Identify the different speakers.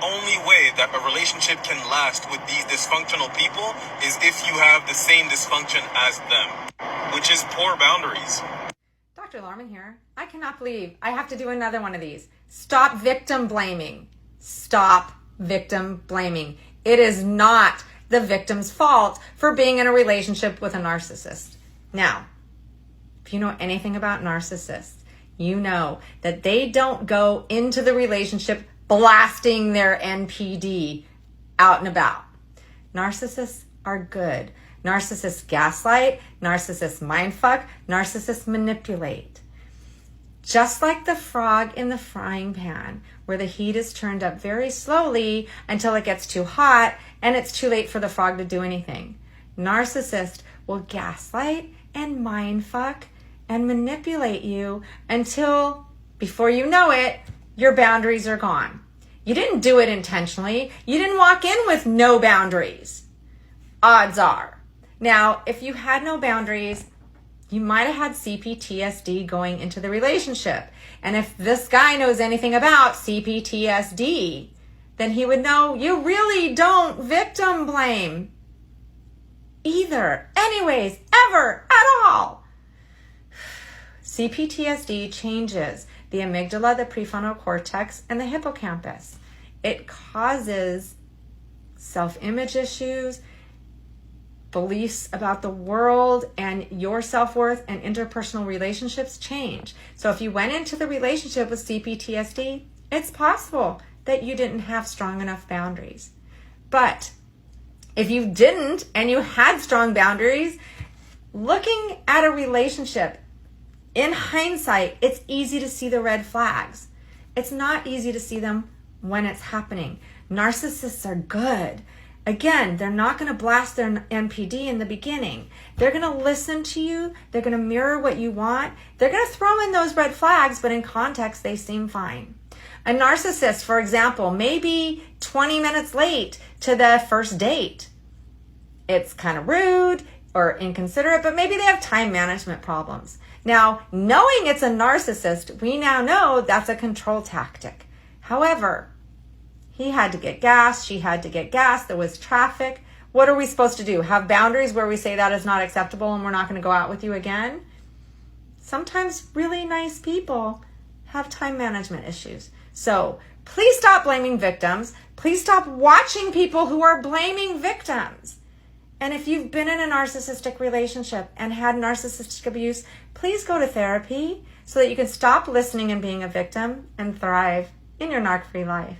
Speaker 1: only way that a relationship can last with these dysfunctional people is if you have the same dysfunction as them, which is poor boundaries.
Speaker 2: Dr. Lorman here. I cannot believe I have to do another one of these. Stop victim blaming. Stop victim blaming. It is not the victim's fault for being in a relationship with a narcissist. Now, if you know anything about narcissists, you know that they don't go into the relationship blasting their NPD out and about. Narcissists are good. Narcissists gaslight, narcissists mindfuck, narcissists manipulate. Just like the frog in the frying pan, where the heat is turned up very slowly until it gets too hot and it's too late for the frog to do anything. Narcissists will gaslight and mindfuck and manipulate you until, before you know it, your boundaries are gone. You didn't do it intentionally. You didn't walk in with no boundaries. Odds are. Now, if you had no boundaries, you might have had CPTSD going into the relationship. And if this guy knows anything about CPTSD, then he would know you really don't victim blame either, anyways, ever, at all. CPTSD changes the amygdala, the prefrontal cortex, and the hippocampus. It causes self-image issues, beliefs about the world, and your self-worth and interpersonal relationships change. So if you went into the relationship with CPTSD, it's possible that you didn't have strong enough boundaries. But if you didn't and you had strong boundaries, looking at a relationship, in hindsight, it's easy to see the red flags. It's not easy to see them when it's happening. Narcissists are good. Again, they're not going to blast their NPD in the beginning. They're going to listen to you. They're going to mirror what you want. They're going to throw in those red flags, but in context, they seem fine. A narcissist, for example, may be 20 minutes late to the first date. It's kind of rude or inconsiderate, but maybe they have time management problems. Now, knowing it's a narcissist, we now know that's a control tactic. However, he had to get gas, she had to get gas, there was traffic. What are we supposed to do? Have boundaries where we say that is not acceptable and we're not going to go out with you again? Sometimes really nice people have time management issues. So please stop blaming victims. Please stop watching people who are blaming victims. And if you've been in a narcissistic relationship and had narcissistic abuse, please go to therapy so that you can stop listening and being a victim and thrive in your narc-free life.